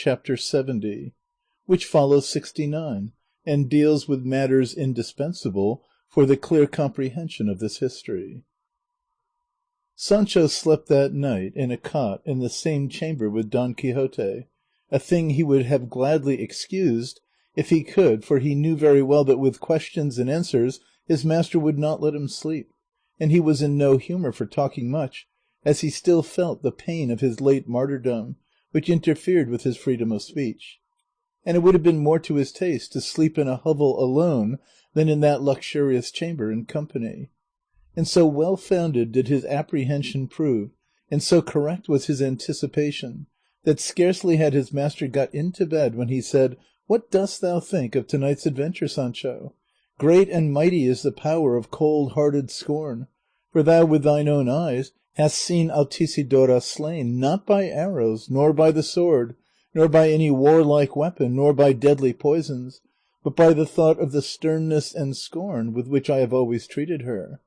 Chapter 70, which follows 69, and deals with matters indispensable for the clear comprehension of this history. Sancho slept that night in a cot in the same chamber with Don Quixote, a thing he would have gladly excused if he could, for he knew very well that with questions and answers his master would not let him sleep, and he was in no humour for talking much, as he still felt the pain of his late martyrdom, which interfered with his freedom of speech. And it would have been more to his taste to sleep in a hovel alone than in that luxurious chamber in company. And so well-founded did his apprehension prove, and so correct was his anticipation, that scarcely had his master got into bed when he said, "What dost thou think of to-night's adventure, Sancho? Great and mighty is the power of cold-hearted scorn, for thou with thine own eyes hast seen Altisidora slain, not by arrows, nor by the sword, nor by any warlike weapon, nor by deadly poisons, but by the thought of the sternness and scorn with which I have always treated her."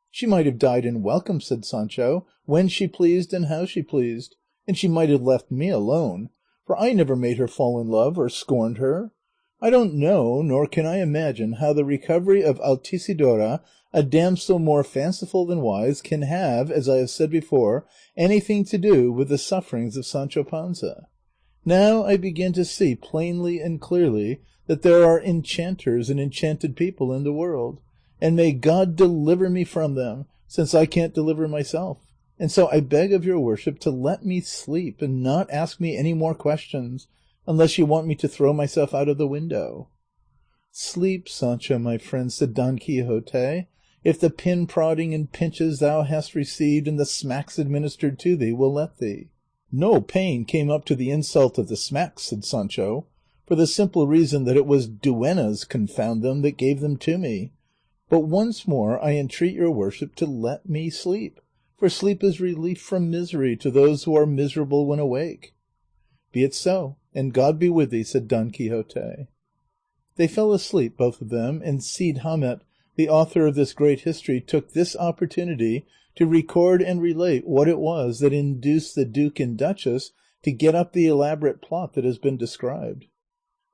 "She might have died in welcome," said Sancho, "when she pleased and how she pleased, and she might have left me alone, for I never made her fall in love or scorned her. I don't know, nor can I imagine, how the recovery of Altisidora, a damsel more fanciful than wise, can have, as I have said before, anything to do with the sufferings of Sancho Panza. Now I begin to see plainly and clearly that there are enchanters and enchanted people in the world, and may God deliver me from them, since I can't deliver myself. And so I beg of your worship to let me sleep and not ask me any more questions, unless you want me to throw myself out of the window." "Sleep, Sancho, my friend," said Don Quixote, "if the pin-prodding and pinches thou hast received and the smacks administered to thee will let thee." "No pain came up to the insult of the smacks," said Sancho, "for the simple reason that it was duennas, confound them, that gave them to me. But once more I entreat your worship to let me sleep, for sleep is relief from misery to those who are miserable when awake." "Be it so, and God be with thee," said Don Quixote. They fell asleep, both of them, and Cide Hamete, the author of this great history, took this opportunity to record and relate what it was that induced the duke and duchess to get up the elaborate plot that has been described.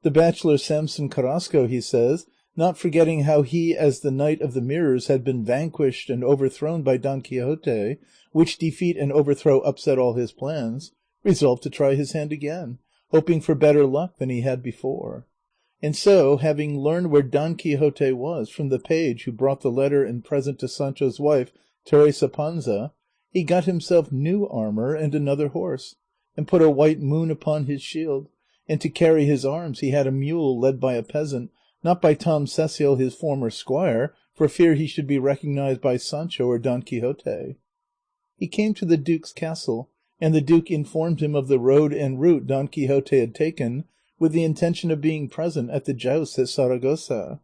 The bachelor Samson Carrasco, he says, not forgetting how he as the Knight of the Mirrors had been vanquished and overthrown by Don Quixote, which defeat and overthrow upset all his plans, resolved to try his hand again, hoping for better luck than he had before. And so, having learned where Don Quixote was from the page who brought the letter and present to Sancho's wife, Teresa Panza, he got himself new armour and another horse, and put a white moon upon his shield, and to carry his arms he had a mule led by a peasant, not by Tom Cecil his former squire, for fear he should be recognized by Sancho or Don Quixote. He came to the duke's castle, and the duke informed him of the road and route Don Quixote had taken, with the intention of being present at the jousts at Saragossa.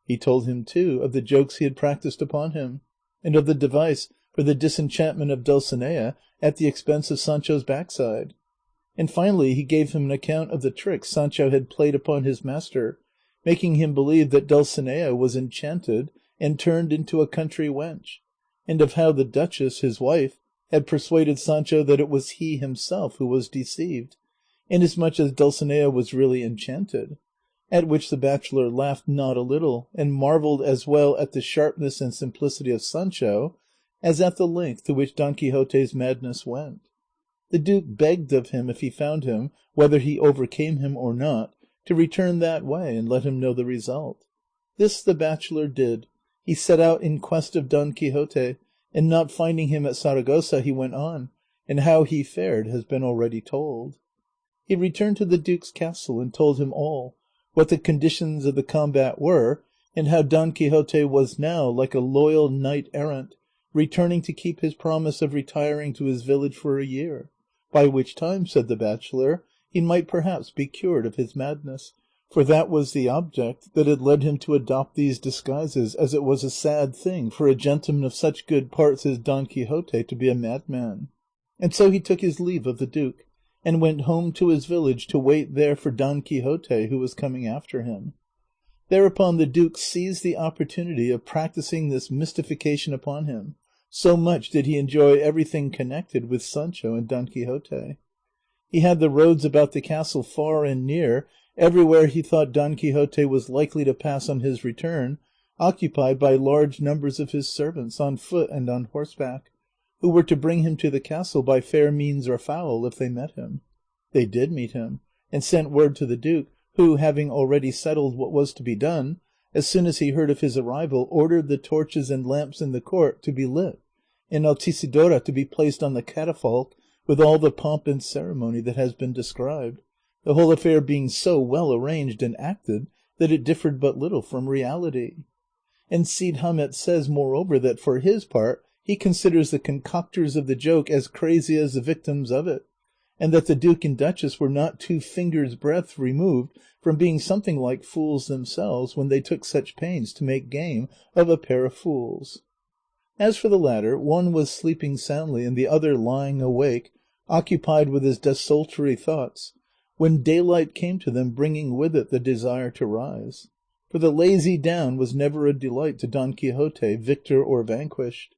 He told him, too, of the jokes he had practised upon him, and of the device for the disenchantment of Dulcinea at the expense of Sancho's backside. And finally he gave him an account of the tricks Sancho had played upon his master, making him believe that Dulcinea was enchanted and turned into a country wench, and of how the duchess, his wife, had persuaded Sancho that it was he himself who was deceived, inasmuch as Dulcinea was really enchanted, at which the bachelor laughed not a little, and marvelled as well at the sharpness and simplicity of Sancho as at the length to which Don Quixote's madness went. The duke begged of him, if he found him, whether he overcame him or not, to return that way and let him know the result. This the bachelor did. He set out in quest of Don Quixote, and not finding him at Saragossa he went on, and how he fared has been already told. He returned to the duke's castle and told him all, what the conditions of the combat were, and how Don Quixote was now, like a loyal knight errant, returning to keep his promise of retiring to his village for a year, by which time, said the bachelor, he might perhaps be cured of his madness, for that was the object that had led him to adopt these disguises, as it was a sad thing for a gentleman of such good parts as Don Quixote to be a madman. And so he took his leave of the duke, and went home to his village to wait there for Don Quixote, who was coming after him. Thereupon the duke seized the opportunity of practising this mystification upon him, so much did he enjoy everything connected with Sancho and Don Quixote. He had the roads about the castle far and near, everywhere he thought Don Quixote was likely to pass on his return, occupied by large numbers of his servants, on foot and on horseback, who were to bring him to the castle by fair means or foul if they met him. They did meet him, and sent word to the duke, who, having already settled what was to be done, as soon as he heard of his arrival, ordered the torches and lamps in the court to be lit, and Altisidora to be placed on the catafalque with all the pomp and ceremony that has been described, the whole affair being so well arranged and acted that it differed but little from reality. And Cide Hamete says, moreover, that for his part he considers the concoctors of the joke as crazy as the victims of it, and that the duke and duchess were not 2 fingers' breadth removed from being something like fools themselves when they took such pains to make game of a pair of fools. As for the latter, one was sleeping soundly and the other lying awake, occupied with his desultory thoughts, when daylight came to them, bringing with it the desire to rise. For the lazy down was never a delight to Don Quixote, victor or vanquished.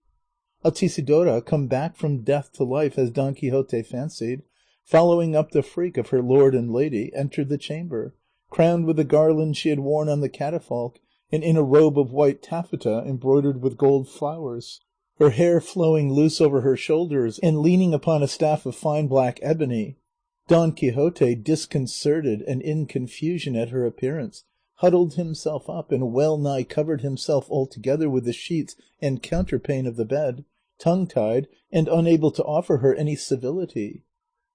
Altisidora, come back from death to life as Don Quixote fancied, following up the freak of her lord and lady, entered the chamber, crowned with the garland she had worn on the catafalque, and in a robe of white taffeta embroidered with gold flowers, her hair flowing loose over her shoulders, and leaning upon a staff of fine black ebony. Don Quixote, disconcerted and in confusion at her appearance, huddled himself up and well nigh covered himself altogether with the sheets and counterpane of the bed, tongue-tied, and unable to offer her any civility.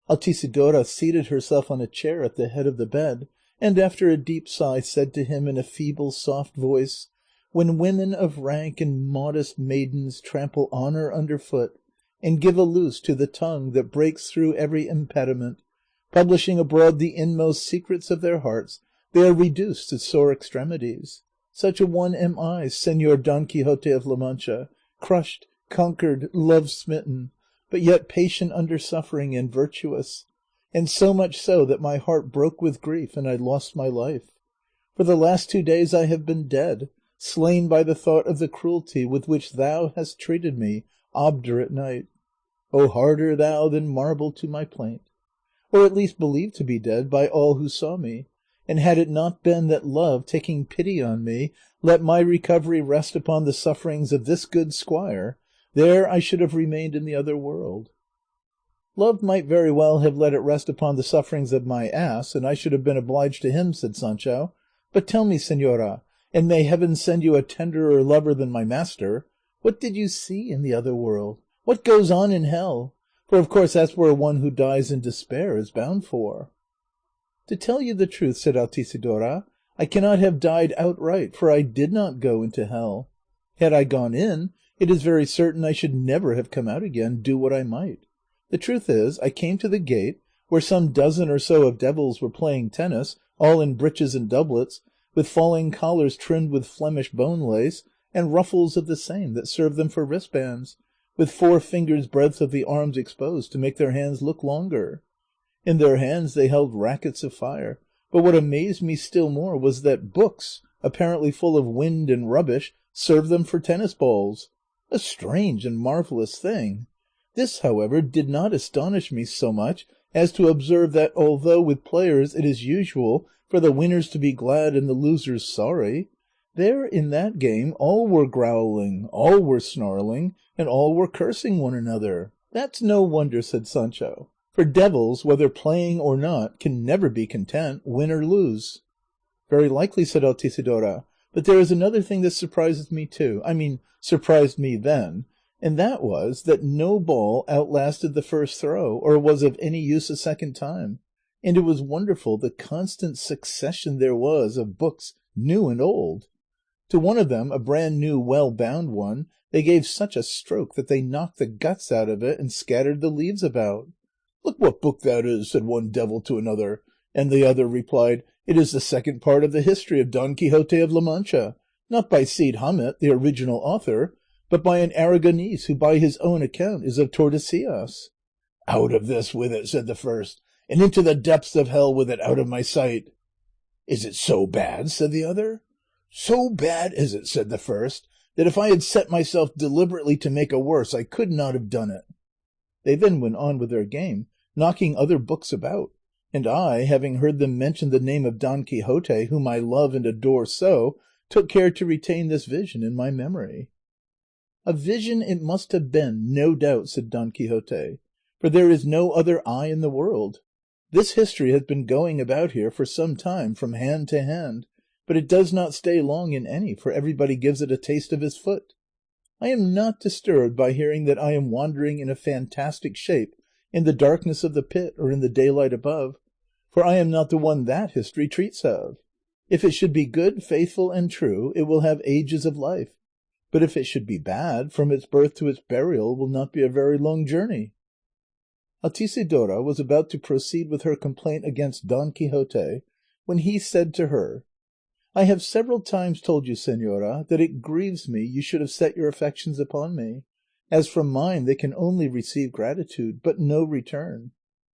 Altisidora seated herself on a chair at the head of the bed, and after a deep sigh said to him in a feeble soft voice, "When women of rank and modest maidens trample honour under foot, and give a loose to the tongue that breaks through every impediment, publishing abroad the inmost secrets of their hearts, they are reduced to sore extremities. Such a one am I, Señor Don Quixote of La Mancha, crushed, conquered, love-smitten, but yet patient under suffering and virtuous, and so much so that my heart broke with grief and I lost my life. For the last 2 days I have been dead, slain by the thought of the cruelty with which thou hast treated me, obdurate knight. O harder thou than marble to my plaint. Or at least believed to be dead by all who saw me, and had it not been that love, taking pity on me, let my recovery rest upon the sufferings of this good squire, there I should have remained in the other world." "Love might very well have let it rest upon the sufferings of my ass, and I should have been obliged to him," said Sancho. "But tell me, señora, and may heaven send you a tenderer lover than my master, what did you see in the other world? What goes on in hell? For of course that's where one who dies in despair is bound for." "To tell you the truth," said Altisidora, "I cannot have died outright, for I did not go into hell. Had I gone in, it is very certain I should never have come out again, do what I might. The truth is, I came to the gate, where some dozen or so of devils were playing tennis, all in breeches and doublets, with falling collars trimmed with Flemish bone lace, and ruffles of the same that served them for wristbands, with 4 fingers' breadth of the arms exposed to make their hands look longer. In their hands they held rackets of fire, but what amazed me still more was that books, apparently full of wind and rubbish, served them for tennis balls. A strange and marvellous thing. This, however, did not astonish me so much as to observe that although with players it is usual for the winners to be glad and the losers sorry, there in that game all were growling, all were snarling, and all were cursing one another. That's no wonder," said Sancho, "for devils, whether playing or not, can never be content, win or lose." "Very likely," said Altisidora, "but there is another thing that surprises me too, surprised me then, and that was that no ball outlasted the first throw, or was of any use a second time, and it was wonderful the constant succession there was of books, new and old. To one of them, a brand new well-bound one, they gave such a stroke that they knocked the guts out of it and scattered the leaves about. 'Look what book that is,' said one devil to another, and the other replied, 'It is the second part of the history of Don Quixote of La Mancha, not by Cide Hamete, the original author, but by an Aragonese who by his own account is of Tordesillas.' 'Out of this with it,' said the first, 'and into the depths of hell with it, out of my sight.' 'Is it so bad?' said the other. 'So bad is it,' said the first, 'that if I had set myself deliberately to make a worse, I could not have done it.' They then went on with their game, knocking other books about, and I, having heard them mention the name of Don Quixote, whom I love and adore so, took care to retain this vision in my memory." "A vision it must have been, no doubt," said Don Quixote, "for there is no other eye in the world. This history has been going about here for some time from hand to hand, but it does not stay long in any, for everybody gives it a taste of his foot. I am not disturbed by hearing that I am wandering in a fantastic shape in the darkness of the pit or in the daylight above, for I am not the one that history treats of. If it should be good, faithful, and true, it will have ages of life, but if it should be bad, from its birth to its burial will not be a very long journey." Altisidora was about to proceed with her complaint against Don Quixote, when he said to her, "I have several times told you, señora, that it grieves me you should have set your affections upon me, as from mine they can only receive gratitude, but no return.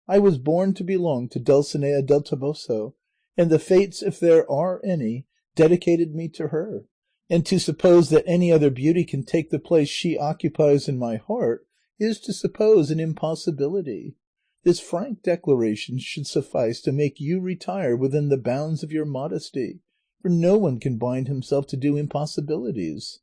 I was born to belong to Dulcinea del Toboso, and the fates, if there are any, dedicated me to her, and to suppose that any other beauty can take the place she occupies in my heart is to suppose an impossibility. This frank declaration should suffice to make you retire within the bounds of your modesty, for no one can bind himself to do impossibilities."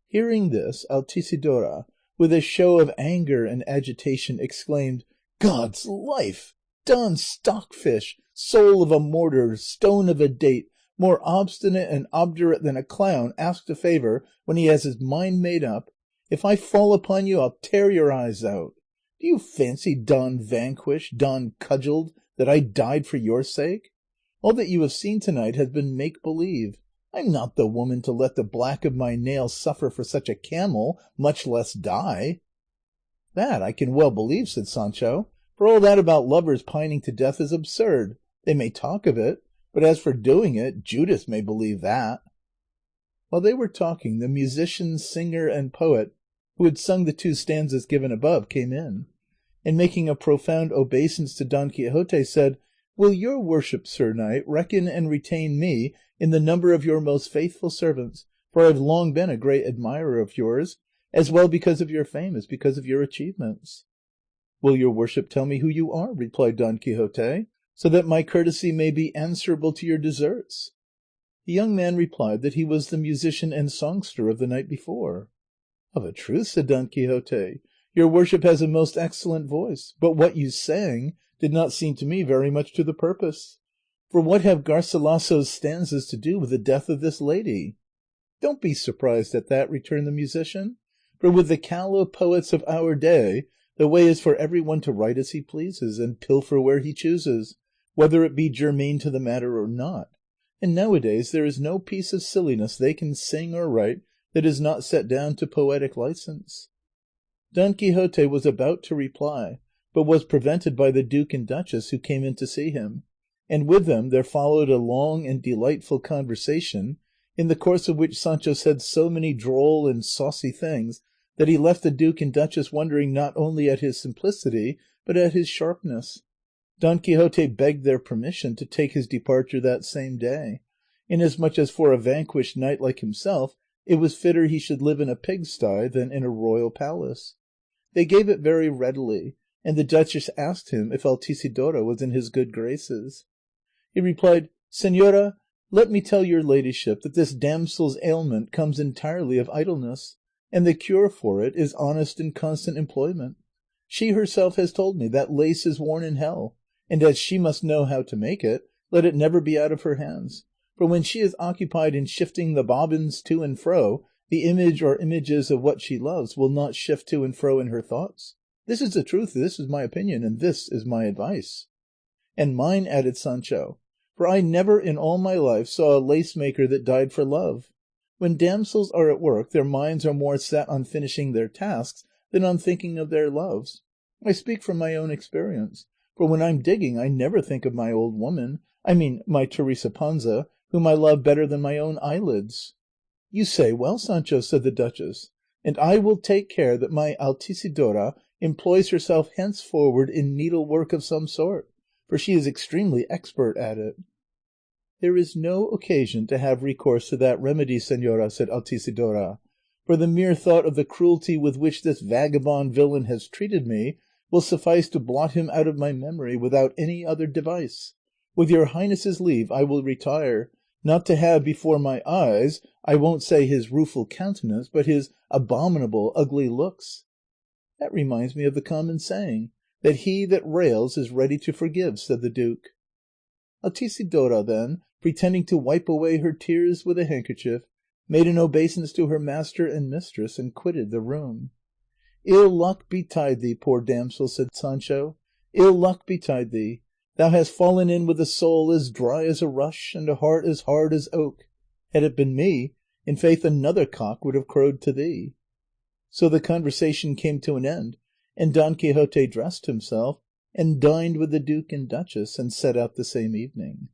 Hearing this, Altisidora, with a show of anger and agitation, exclaimed, "God's life! Don Stockfish, soul of a mortar, stone of a date, more obstinate and obdurate than a clown asked a favour when he has his mind made up, if I fall upon you I'll tear your eyes out. Do you fancy, Don Vanquished, Don Cudgelled, that I died for your sake? All that you have seen tonight has been make-believe. I'm not the woman to let the black of my nail suffer for such a camel, much less die." "That I can well believe," said Sancho, "for all that about lovers pining to death is absurd. They may talk of it, but as for doing it, Judas may believe that." While they were talking, the musician, singer, and poet, who had sung the 2 stanzas given above, came in, and making a profound obeisance to Don Quixote, said, "Will your worship, sir knight, reckon and retain me in the number of your most faithful servants, for I have long been a great admirer of yours, as well because of your fame as because of your achievements." "Will your worship tell me who you are?" replied Don Quixote, "so that my courtesy may be answerable to your deserts?" The young man replied that he was the musician and songster of the night before. "Of a truth," said Don Quixote, "your worship has a most excellent voice, but what you sang did not seem to me very much to the purpose. For what have Garcilasso's stanzas to do with the death of this lady?" "Don't be surprised at that," returned the musician, "for with the callow poets of our day the way is for every one to write as he pleases, and pilfer where he chooses, whether it be germane to the matter or not, and nowadays there is no piece of silliness they can sing or write that is not set down to poetic licence." Don Quixote was about to reply, but was prevented by the duke and duchess, who came in to see him, and with them there followed a long and delightful conversation, in the course of which Sancho said so many droll and saucy things that he left the duke and duchess wondering not only at his simplicity but at his sharpness. Don Quixote begged their permission to take his departure that same day, inasmuch as for a vanquished knight like himself it was fitter he should live in a pigsty than in a royal palace. They gave it very readily, and the duchess asked him if Altisidora was in his good graces. He replied, "Señora, let me tell your ladyship that this damsel's ailment comes entirely of idleness, and the cure for it is honest and constant employment. She herself has told me that lace is worn in hell, and as she must know how to make it, let it never be out of her hands, for when she is occupied in shifting the bobbins to and fro, the image or images of what she loves will not shift to and fro in her thoughts. This is the truth, this is my opinion, and this is my advice." "And mine," added Sancho, "for I never in all my life saw a lace maker that died for love. When damsels are at work their minds are more set on finishing their tasks than on thinking of their loves. I speak from my own experience, for when I'm digging I never think of my old woman, I mean my Teresa Panza, whom I love better than my own eyelids." "You say well, Sancho," said the duchess, "and I will take care that my Altisidora employs herself henceforward in needlework of some sort, for she is extremely expert at it." "There is no occasion to have recourse to that remedy, señora," said Altisidora, "for the mere thought of the cruelty with which this vagabond villain has treated me will suffice to blot him out of my memory without any other device. With your highness's leave I will retire, not to have before my eyes, I won't say his rueful countenance, but his abominable ugly looks." "That reminds me of the common saying, that he that rails is ready to forgive," said the duke. Altisidora then, pretending to wipe away her tears with a handkerchief, made an obeisance to her master and mistress, and quitted the room. "Ill luck betide thee, poor damsel," said Sancho, "ill luck betide thee. Thou hast fallen in with a soul as dry as a rush, and a heart as hard as oak. Had it been me, in faith another cock would have crowed to thee." So the conversation came to an end, and Don Quixote dressed himself, and dined with the duke and duchess, and set out the same evening.